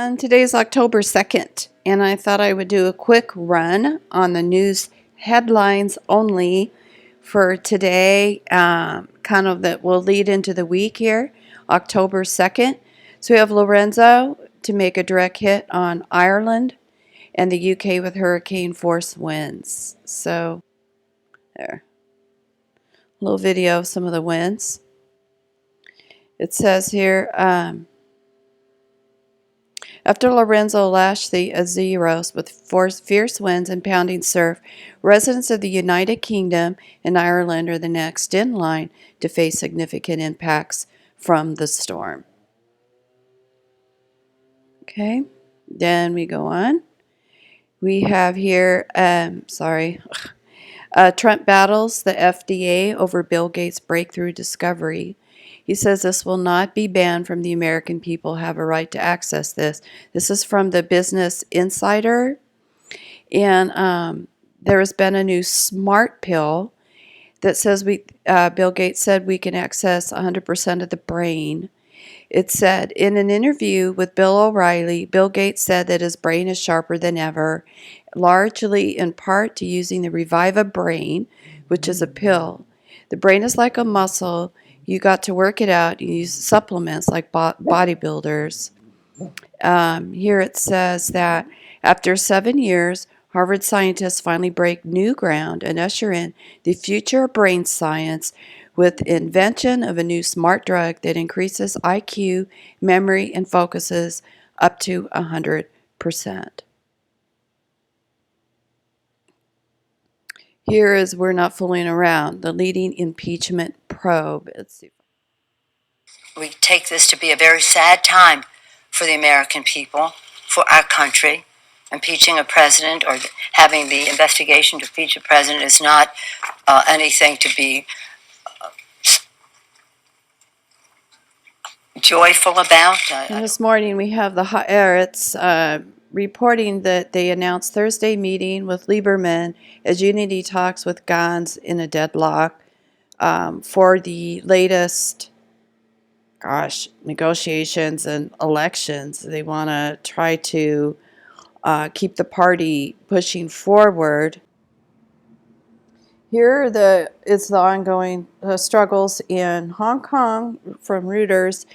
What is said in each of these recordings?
And today's October 2nd, and I thought I would do a quick run on the news headlines only for today, kind of that will lead into the week here, October 2nd. So we have Lorenzo to make a direct hit on Ireland and the UK with hurricane force winds. So, there. A little video of some of the winds. It says here, after Lorenzo lashed the Azeros with fierce winds and pounding surf, residents of the United Kingdom and Ireland are the next in line to face significant impacts from the storm. Okay, then we go on. We have here, Trump battles the FDA over Bill Gates' breakthrough discovery. He says this will not be banned from the American people have a right to access this. This is from the Business Insider. And there has been a new smart pill that says Bill Gates said we can access 100% of the brain. It said, in an interview with Bill O'Reilly, Bill Gates said that his brain is sharper than ever, largely in part to using the Reviva Brain, which is a pill. The brain is like a muscle. You got to work it out. You use supplements like bodybuilders. Here it says that after 7 years, Harvard scientists finally break new ground and usher in the future of brain science with invention of a new smart drug that increases IQ, memory, and focuses up to 100%. Here is We're Not Fooling Around, the leading impeachment probe. Let's see. We take this to be a very sad time for the American people, for our country. Impeaching a president or having the investigation to impeach a president is not anything to be joyful about. This morning we have the Haaretz reporting that they announced Thursday meeting with Lieberman as unity talks with Gantz in a deadlock for the latest, negotiations and elections. They want to try to keep the party pushing forward. Here is the ongoing struggles in Hong Kong from Reuters.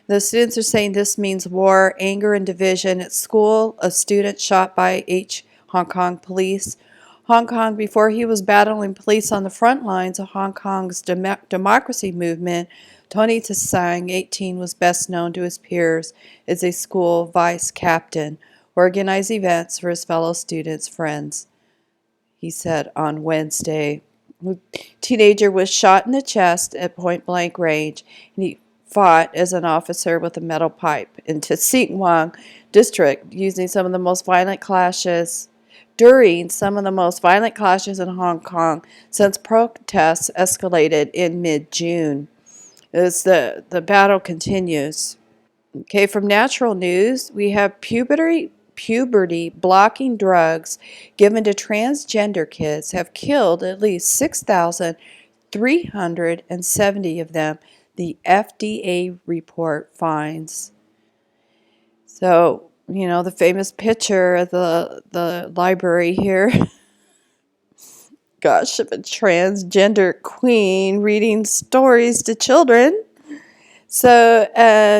The students are saying this means war, anger, and division. At school, a student shot by Hong Kong police. Hong Kong, before he was battling police on the front lines of Hong Kong's democracy movement, Tony Tsang, 18, was best known to his peers as a school vice captain, organized events for his fellow students' friends. He said on Wednesday, a teenager was shot in the chest at point-blank range, and he fought as an officer with a metal pipe in Tsing Wang district during some of the most violent clashes in Hong Kong since protests escalated in mid-June. As the battle continues. Okay, from Natural News, we have puberty blocking drugs given to transgender kids have killed at least 6,370 of them, the FDA report finds. So, the famous picture of the library here. Gosh, of a transgender queen reading stories to children. So,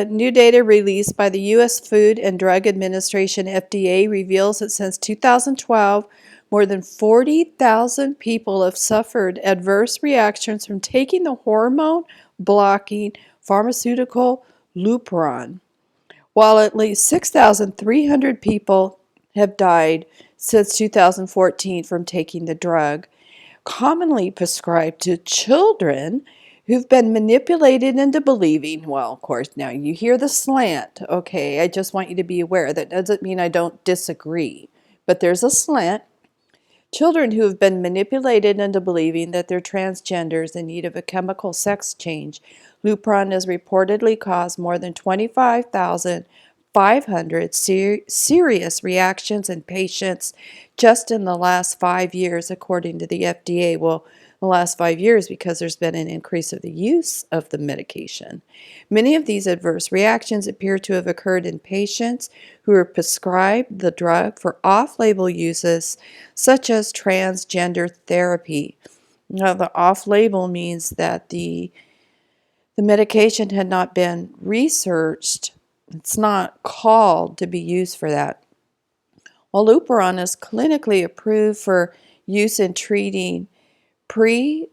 new data released by the U.S. Food and Drug Administration, FDA, reveals that since 2012, more than 40,000 people have suffered adverse reactions from taking the hormone-blocking pharmaceutical Lupron, while at least 6,300 people have died since 2014 from taking the drug, commonly prescribed to children who've been manipulated into believing, well, of course, now you hear the slant, okay, I just want you to be aware. That doesn't mean I don't disagree, but there's a slant. Children who have been manipulated into believing that they're transgenders in need of a chemical sex change. Lupron has reportedly caused more than 25,500 serious reactions in patients just in the last 5 years, according to the FDA. Well, the last 5 years because there's been an increase of the use of the medication. Many of these adverse reactions appear to have occurred in patients who are prescribed the drug for off-label uses, such as transgender therapy. Now, the off-label means that the medication had not been researched. It's not called to be used for that. While Lupron is clinically approved for use in treating precocious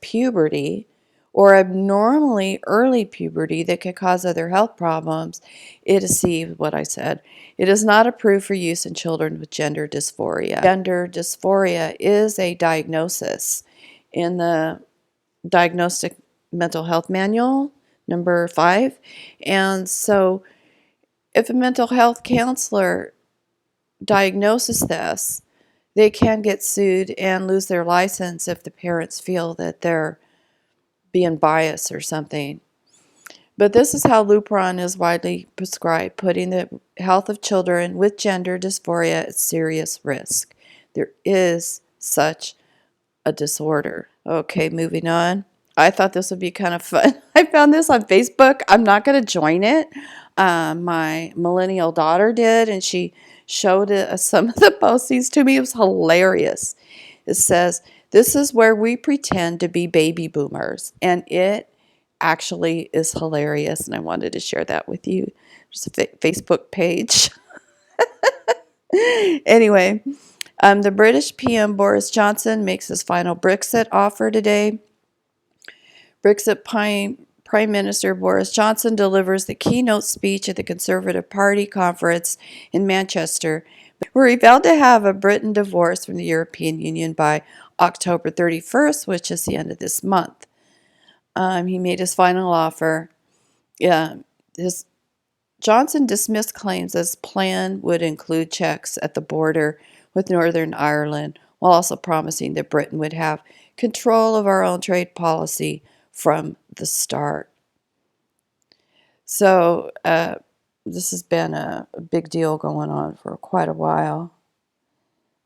puberty or abnormally early puberty that could cause other health problems, it is what I said. It is not approved for use in children with gender dysphoria. Gender dysphoria is a diagnosis in the Diagnostic Mental Health Manual, number 5. And so if a mental health counselor diagnoses this, they can get sued and lose their license if the parents feel that they're being biased or something. But this is how Lupron is widely prescribed, putting the health of children with gender dysphoria at serious risk. There is such a disorder. Okay, moving on. I thought this would be kind of fun. I found this on Facebook. I'm not going to join it. My millennial daughter did, and she showed some of the postings to me. It was hilarious. It says, "This is where we pretend to be baby boomers." And it actually is hilarious, and I wanted to share that with you. There's a Facebook page. Anyway, the British PM Boris Johnson makes his final Brexit offer today. Brexit Prime Minister Boris Johnson delivers the keynote speech at the Conservative Party conference in Manchester, where he vowed to have a Britain divorce from the European Union by October 31st, which is the end of this month. He made his final offer. Johnson dismissed claims his plan would include checks at the border with Northern Ireland, while also promising that Britain would have control of our own trade policy from the start. So this has been a big deal going on for quite a while.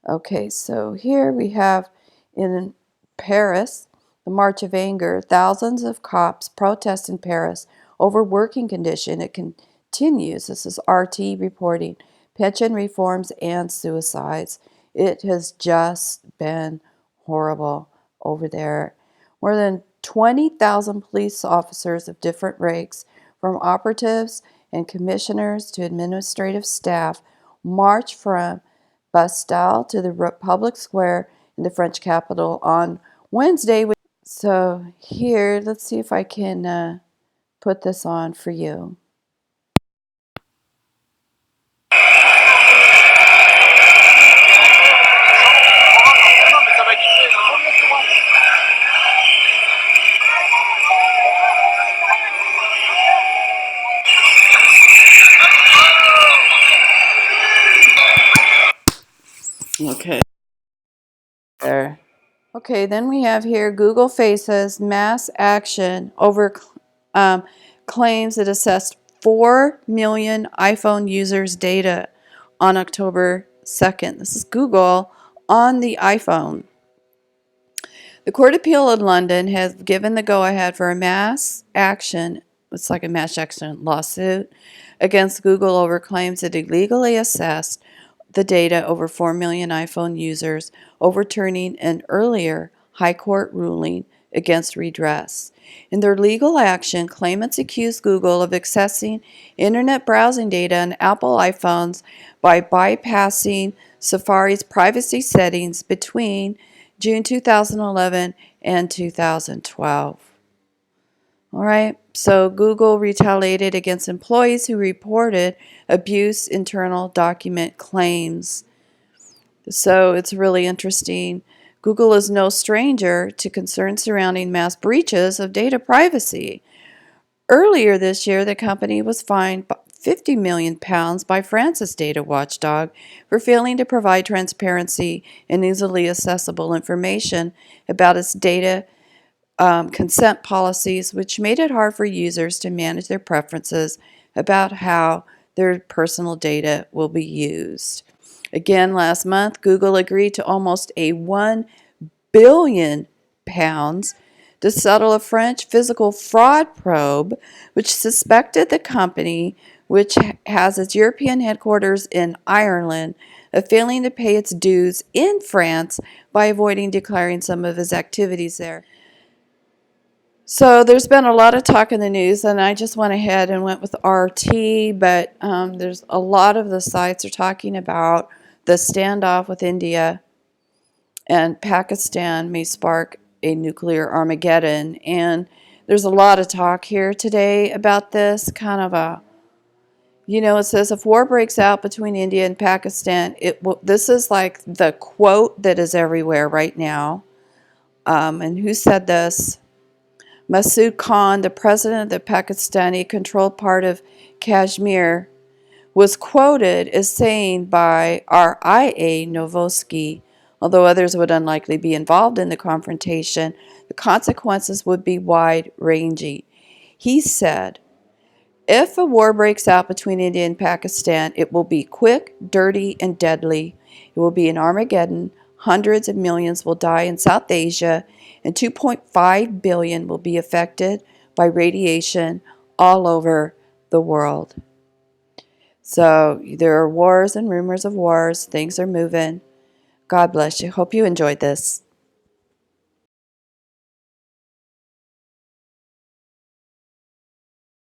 Okay, so here we have in Paris, the March of Anger. Thousands of cops protest in Paris over working condition. It continues. This is RT reporting. Pension reforms and suicides. It has just been horrible over there. More than 20,000 police officers of different ranks, from operatives and commissioners to administrative staff, marched from Bastille to the Republic Square in the French capital on Wednesday. So here, let's see if I can put this on for you. Okay. There. Okay, then we have here Google faces mass action over claims it assessed 4 million iPhone users' data on October 2nd. This is Google on the iPhone. The Court of Appeal in London has given the go-ahead for a mass action, it's like a mass action lawsuit, against Google over claims it illegally assessed the data over 4 million iPhone users, overturning an earlier High Court ruling against redress. In their legal action, claimants accused Google of accessing internet browsing data on Apple iPhones by bypassing Safari's privacy settings between June 2011 and 2012. All right, so Google retaliated against employees who reported abuse internal document claims. So it's really interesting. Google is no stranger to concerns surrounding mass breaches of data privacy. Earlier this year, the company was fined £50 million by France's data watchdog for failing to provide transparency and easily accessible information about its data consent policies, which made it hard for users to manage their preferences about how their personal data will be used. Again, last month, Google agreed to almost a £1 billion to settle a French physical fraud probe which suspected the company, which has its European headquarters in Ireland, of failing to pay its dues in France by avoiding declaring some of its activities there. So there's been a lot of talk in the news, and I just went ahead and went with RT, but there's a lot of the sites are talking about the standoff with India and Pakistan may spark a nuclear Armageddon. And there's a lot of talk here today about this, kind of a, it says if war breaks out between India and Pakistan, this is like the quote that is everywhere right now. And who said this? Masood Khan, the president of the Pakistani-controlled part of Kashmir, was quoted as saying by RIA Novosti, although others would unlikely be involved in the confrontation, the consequences would be wide-ranging. He said, if a war breaks out between India and Pakistan, it will be quick, dirty, and deadly. It will be an Armageddon. Hundreds of millions will die in South Asia, and 2.5 billion will be affected by radiation all over the world. So there are wars and rumors of wars. Things are moving. God bless you. Hope you enjoyed this.